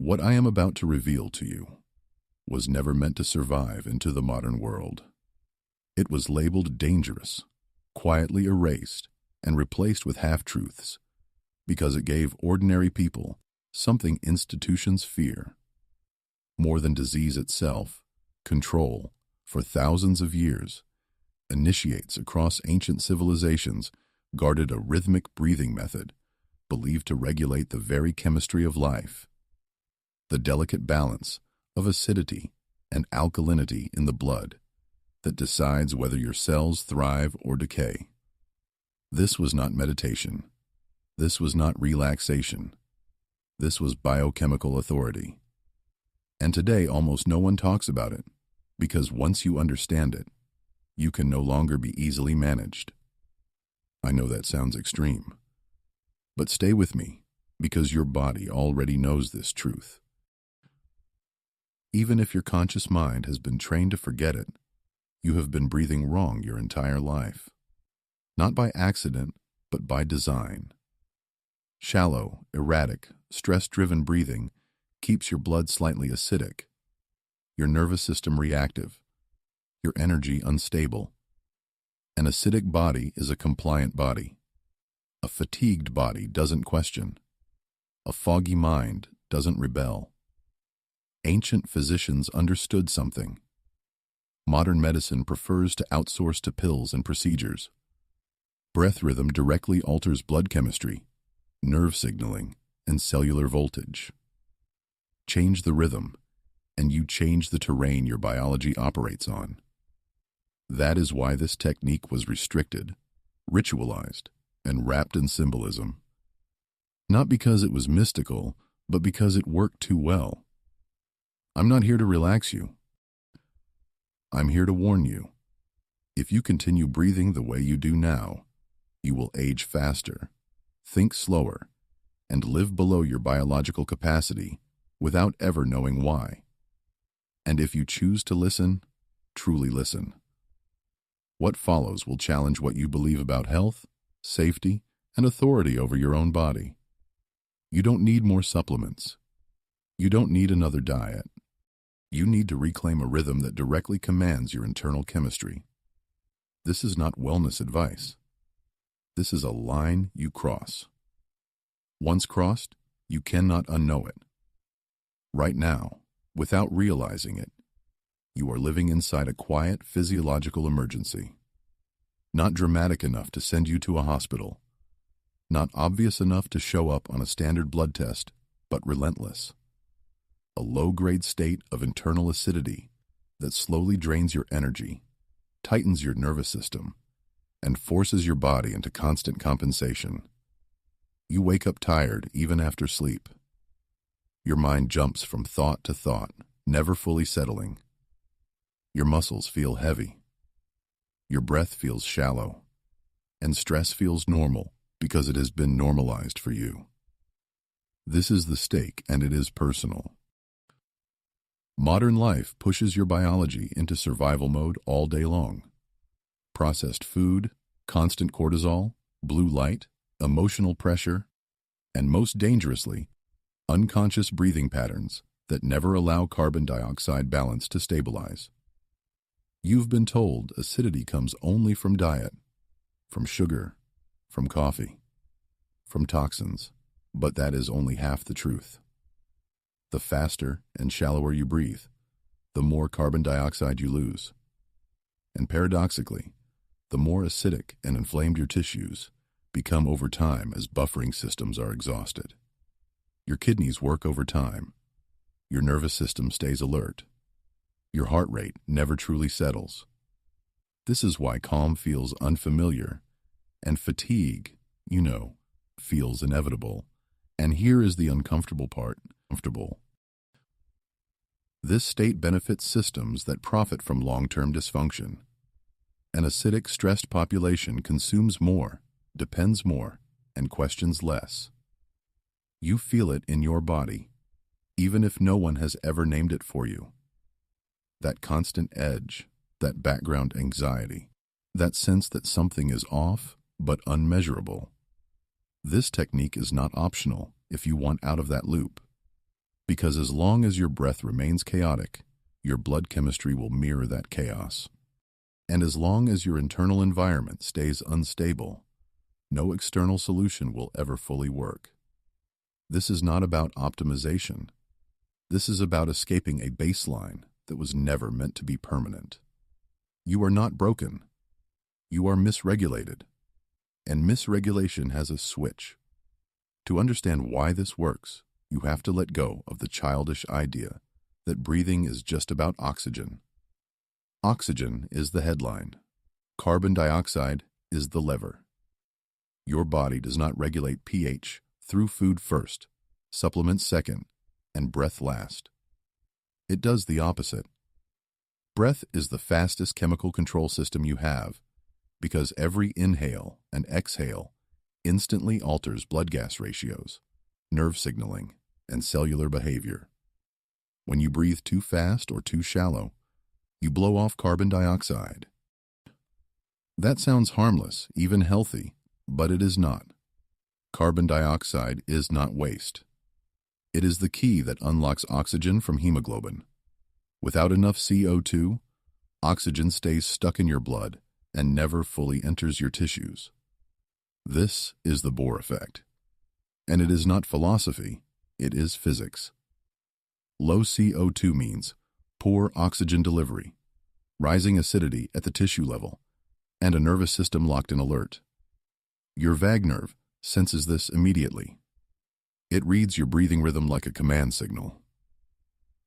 What I am about to reveal to you was never meant to survive into the modern world. It was labeled dangerous, quietly erased, and replaced with half-truths because it gave ordinary people something institutions fear. More than disease itself, control, for thousands of years, initiates across ancient civilizations guarded a rhythmic breathing method believed to regulate the very chemistry of life, the delicate balance of acidity and alkalinity in the blood that decides whether your cells thrive or decay. This was not meditation. This was not relaxation. This was biochemical authority. And today almost no one talks about it, because once you understand it, you can no longer be easily managed. I know that sounds extreme, but stay with me, because your body already knows this truth. Even if your conscious mind has been trained to forget it, you have been breathing wrong your entire life. Not by accident, but by design. Shallow, erratic, stress-driven breathing keeps your blood slightly acidic, your nervous system reactive, your energy unstable. An acidic body is a compliant body. A fatigued body doesn't question. A foggy mind doesn't rebel. Ancient physicians understood something. Modern medicine prefers to outsource to pills and procedures. Breath rhythm directly alters blood chemistry, nerve signaling, and cellular voltage. Change the rhythm, and you change the terrain your biology operates on. That is why this technique was restricted, ritualized, and wrapped in symbolism. Not because it was mystical, but because it worked too well. I'm not here to relax you. I'm here to warn you. If you continue breathing the way you do now, you will age faster, think slower, and live below your biological capacity without ever knowing why. And if you choose to listen, truly listen. What follows will challenge what you believe about health, safety, and authority over your own body. You don't need more supplements. You don't need another diet. You need to reclaim a rhythm that directly commands your internal chemistry. This is not wellness advice. This is a line you cross. Once crossed, you cannot unknow it. Right now, without realizing it, you are living inside a quiet physiological emergency. Not dramatic enough to send you to a hospital. Not obvious enough to show up on a standard blood test, but relentless. A low-grade state of internal acidity that slowly drains your energy, tightens your nervous system, and forces your body into constant compensation. You wake up tired even after sleep. Your mind jumps from thought to thought, never fully settling. Your muscles feel heavy. Your breath feels shallow. And stress feels normal because it has been normalized for you. This is the stake, and it is personal. Modern life pushes your biology into survival mode all day long. Processed food, constant cortisol, blue light, emotional pressure, and most dangerously, unconscious breathing patterns that never allow carbon dioxide balance to stabilize. You've been told acidity comes only from diet, from sugar, from coffee, from toxins, but that is only half the truth. The faster and shallower you breathe, the more carbon dioxide you lose. And paradoxically, the more acidic and inflamed your tissues become over time as buffering systems are exhausted. Your kidneys work over time. Your nervous system stays alert. Your heart rate never truly settles. This is why calm feels unfamiliar, and fatigue, feels inevitable. And here is the uncomfortable part, comfortable. This state benefits systems that profit from long-term dysfunction. An acidic, stressed population consumes more, depends more, and questions less. You feel it in your body, even if no one has ever named it for you. That constant edge, that background anxiety, that sense that something is off but unmeasurable. This technique is not optional if you want out of that loop. Because as long as your breath remains chaotic, your blood chemistry will mirror that chaos. And as long as your internal environment stays unstable, no external solution will ever fully work. This is not about optimization. This is about escaping a baseline that was never meant to be permanent. You are not broken. You are misregulated. And misregulation has a switch. To understand why this works, you have to let go of the childish idea that breathing is just about oxygen. Oxygen is the headline. Carbon dioxide is the lever. Your body does not regulate pH through food first, supplements second, and breath last. It does the opposite. Breath is the fastest chemical control system you have because every inhale and exhale instantly alters blood gas ratios, nerve signaling, and cellular behavior. When you breathe too fast or too shallow, you blow off carbon dioxide. That sounds harmless, even healthy, but it is not. Carbon dioxide is not waste. It is the key that unlocks oxygen from hemoglobin. Without enough CO2, oxygen stays stuck in your blood and never fully enters your tissues. This is the Bohr effect. And it is not philosophy, it is physics. Low CO2 means poor oxygen delivery, rising acidity at the tissue level, and a nervous system locked in alert. Your vagus nerve senses this immediately. It reads your breathing rhythm like a command signal.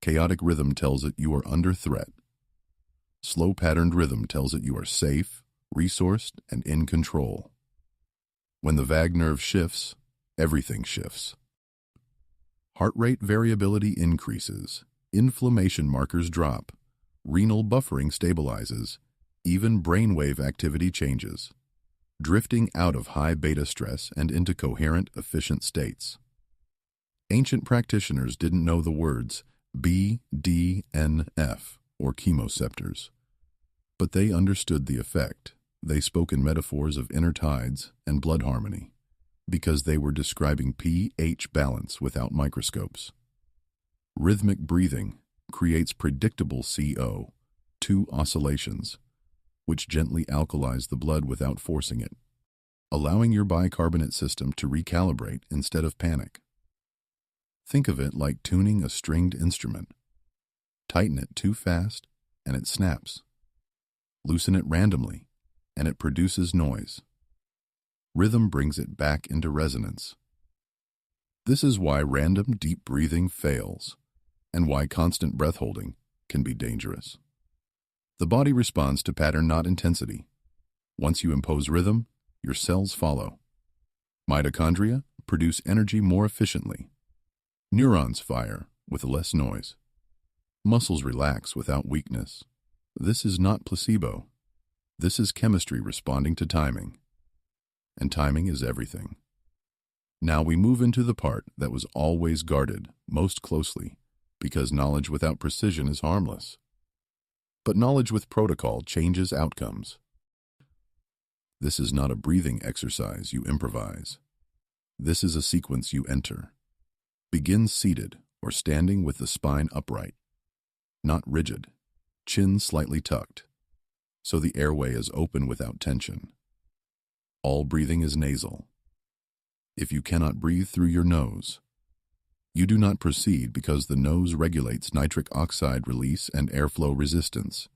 Chaotic rhythm tells it you are under threat. Slow patterned rhythm tells it you are safe, resourced, and in control. When the vagus nerve shifts, everything shifts. Heart rate variability increases, inflammation markers drop, renal buffering stabilizes, even brainwave activity changes, drifting out of high beta stress and into coherent, efficient states. Ancient practitioners didn't know the words B, D, N, F, or chemoceptors, but they understood the effect. They spoke in metaphors of inner tides and blood harmony, because they were describing pH balance without microscopes. Rhythmic breathing creates predictable CO2 oscillations, which gently alkalize the blood without forcing it, allowing your bicarbonate system to recalibrate instead of panic. Think of it like tuning a stringed instrument. Tighten it too fast, and it snaps. Loosen it randomly, and it produces noise. Rhythm brings it back into resonance. This is why random deep breathing fails, and why constant breath holding can be dangerous. The body responds to pattern, not intensity. Once you impose rhythm, your cells follow. Mitochondria produce energy more efficiently. Neurons fire with less noise. Muscles relax without weakness. This is not placebo. This is chemistry responding to timing. And timing is everything. Now we move into the part that was always guarded most closely, because knowledge without precision is harmless. But knowledge with protocol changes outcomes. This is not a breathing exercise you improvise. This is a sequence you enter. Begin seated or standing with the spine upright, not rigid, chin slightly tucked, so the airway is open without tension. All breathing is nasal. If you cannot breathe through your nose, you do not proceed because the nose regulates nitric oxide release and airflow resistance,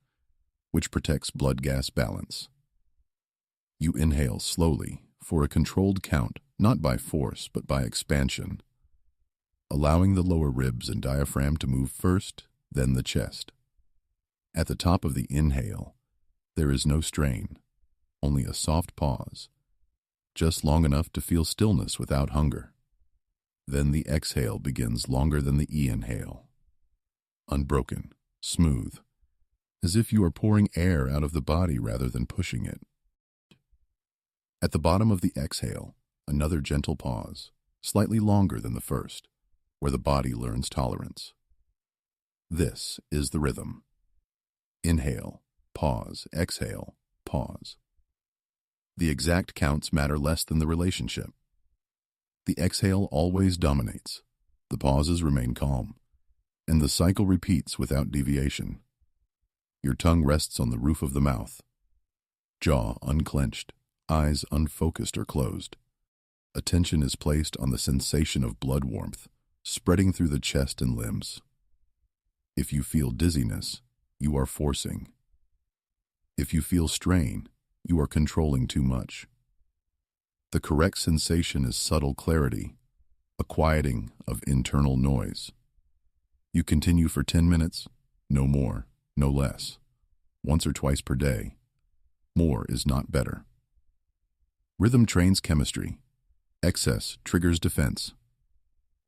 which protects blood gas balance. You inhale slowly for a controlled count, not by force but by expansion, allowing the lower ribs and diaphragm to move first, then the chest. At the top of the inhale, there is no strain, only a soft pause, just long enough to feel stillness without hunger. Then the exhale begins longer than the inhale. Unbroken, smooth, as if you are pouring air out of the body rather than pushing it. At the bottom of the exhale, another gentle pause, slightly longer than the first, where the body learns tolerance. This is the rhythm. Inhale, pause, exhale, pause. The exact counts matter less than the relationship. The exhale always dominates. The pauses remain calm, and the cycle repeats without deviation. Your tongue rests on the roof of the mouth, jaw unclenched, eyes unfocused or closed. Attention is placed on the sensation of blood warmth spreading through the chest and limbs. If you feel dizziness, you are forcing. If you feel strain, you are controlling too much. The correct sensation is subtle clarity, a quieting of internal noise. You continue for 10 minutes, no more, no less, once or twice per day. More is not better. Rhythm trains chemistry. Excess triggers defense.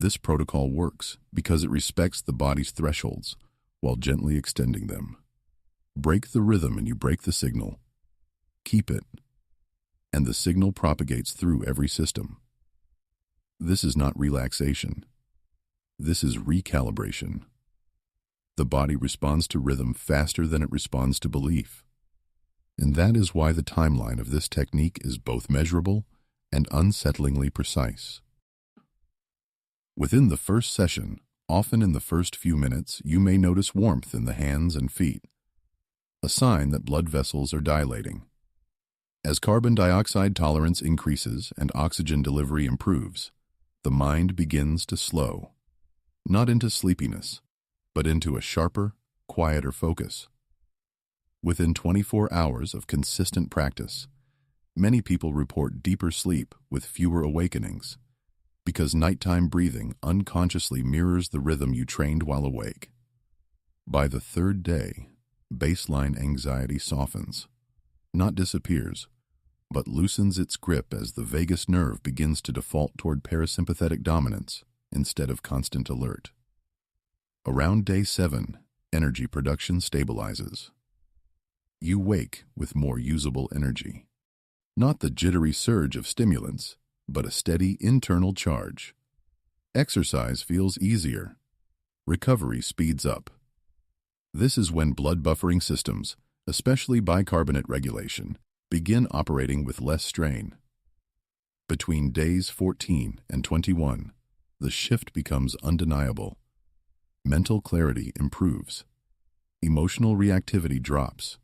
This protocol works because it respects the body's thresholds while gently extending them. Break the rhythm and you break the signal. Keep it, and the signal propagates through every system. This is not relaxation. This is recalibration. The body responds to rhythm faster than it responds to belief. And that is why the timeline of this technique is both measurable and unsettlingly precise. Within the first session, often in the first few minutes, you may notice warmth in the hands and feet, a sign that blood vessels are dilating. As carbon dioxide tolerance increases and oxygen delivery improves, the mind begins to slow, not into sleepiness, but into a sharper, quieter focus. Within 24 hours of consistent practice, many people report deeper sleep with fewer awakenings, because nighttime breathing unconsciously mirrors the rhythm you trained while awake. By the third day, baseline anxiety softens, not disappears, but loosens its grip as the vagus nerve begins to default toward parasympathetic dominance instead of constant alert. Around day 7, energy production stabilizes. You wake with more usable energy. Not the jittery surge of stimulants, but a steady internal charge. Exercise feels easier. Recovery speeds up. This is when blood buffering systems, especially bicarbonate regulation, begin operating with less strain. Between days 14 and 21, the shift becomes undeniable. Mental clarity improves. Emotional reactivity drops.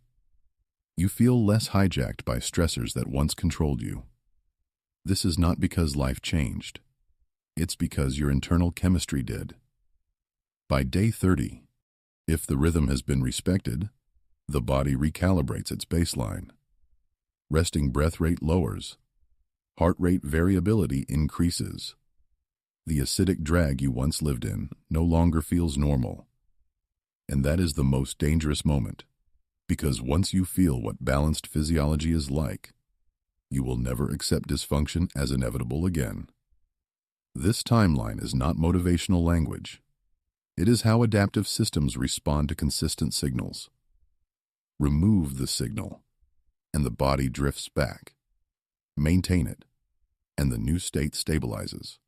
You feel less hijacked by stressors that once controlled you. This is not because life changed. It's because your internal chemistry did. By day 30, if the rhythm has been respected, the body recalibrates its baseline. Resting breath rate lowers. Heart rate variability increases. The acidic drag you once lived in no longer feels normal. And that is the most dangerous moment, because once you feel what balanced physiology is like, you will never accept dysfunction as inevitable again. This timeline is not motivational language. It is how adaptive systems respond to consistent signals. Remove the signal, and the body drifts back. Maintain it, and the new state stabilizes.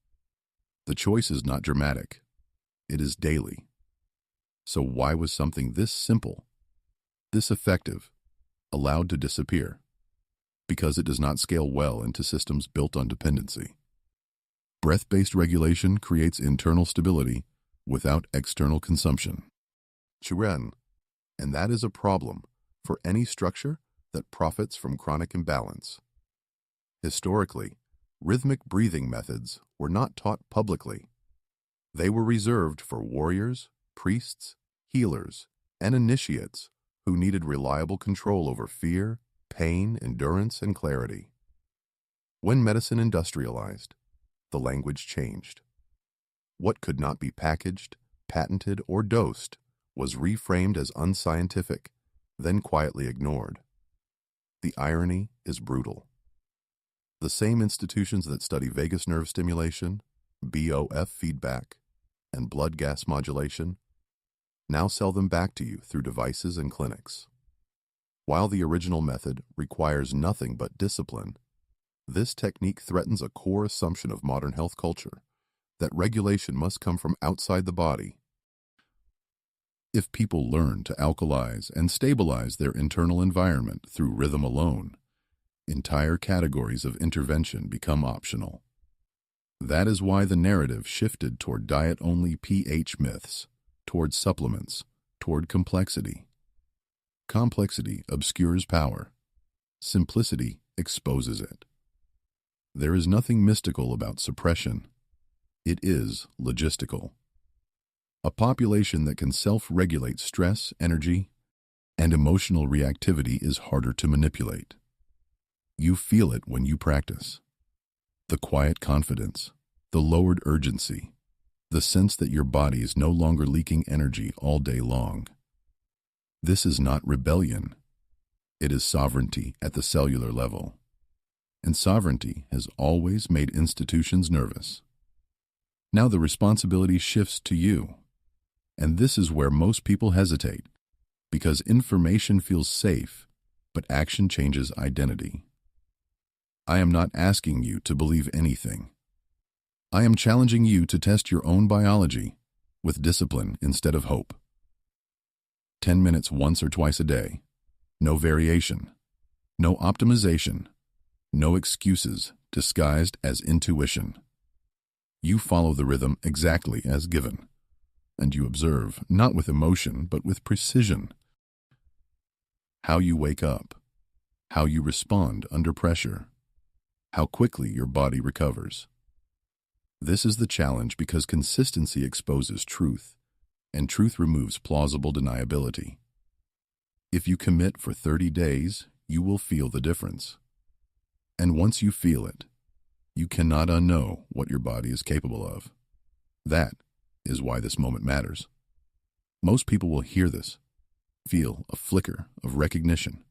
The choice is not dramatic. It is daily. So why was something this simple, this effective, allowed to disappear? Because it does not scale well into systems built on dependency. Breath-based regulation creates internal stability without external consumption. Chiren, and that is a problem for any structure that profits from chronic imbalance. Historically, rhythmic breathing methods were not taught publicly. They were reserved for warriors, priests, healers, and initiates who needed reliable control over fear, pain, endurance, and clarity. When medicine industrialized, the language changed. What could not be packaged, patented, or dosed was reframed as unscientific, then quietly ignored. The irony is brutal. The same institutions that study vagus nerve stimulation, BOF feedback, and blood gas modulation now sell them back to you through devices and clinics. While the original method requires nothing but discipline, this technique threatens a core assumption of modern health culture, that regulation must come from outside the body. If people learn to alkalize and stabilize their internal environment through rhythm alone, entire categories of intervention become optional. That is why the narrative shifted toward diet-only pH myths, toward supplements, toward complexity. Complexity obscures power. Simplicity exposes it. There is nothing mystical about suppression. It is logistical. A population that can self-regulate stress, energy, and emotional reactivity is harder to manipulate. You feel it when you practice. The quiet confidence, the lowered urgency, the sense that your body is no longer leaking energy all day long. This is not rebellion. It is sovereignty at the cellular level. And sovereignty has always made institutions nervous. Now the responsibility shifts to you. And this is where most people hesitate, because information feels safe, but action changes identity. I am not asking you to believe anything. I am challenging you to test your own biology with discipline instead of hope. 10 minutes once or twice a day. No variation. No optimization. No excuses disguised as intuition. You follow the rhythm exactly as given. And you observe, not with emotion, but with precision. How you wake up. How you respond under pressure. How quickly your body recovers. This is the challenge because consistency exposes truth, and truth removes plausible deniability. If you commit for 30 days, you will feel the difference. And once you feel it, you cannot unknow what your body is capable of. That is why this moment matters. Most people will hear this, feel a flicker of recognition,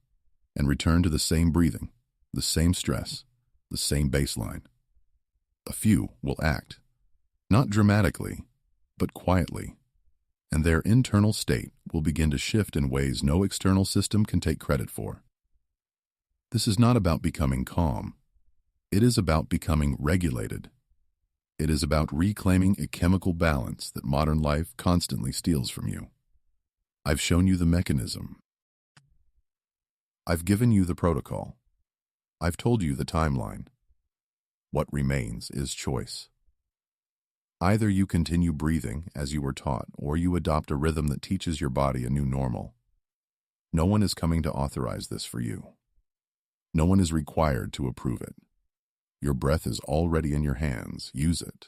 and return to the same breathing, the same stress, the same baseline. A few will act, not dramatically, but quietly, and their internal state will begin to shift in ways no external system can take credit for. This is not about becoming calm. It is about becoming regulated. It is about reclaiming a chemical balance that modern life constantly steals from you. I've shown you the mechanism. I've given you the protocol. I've told you the timeline. What remains is choice. Either you continue breathing as you were taught, or you adopt a rhythm that teaches your body a new normal. No one is coming to authorize this for you. No one is required to approve it. Your breath is already in your hands. Use it.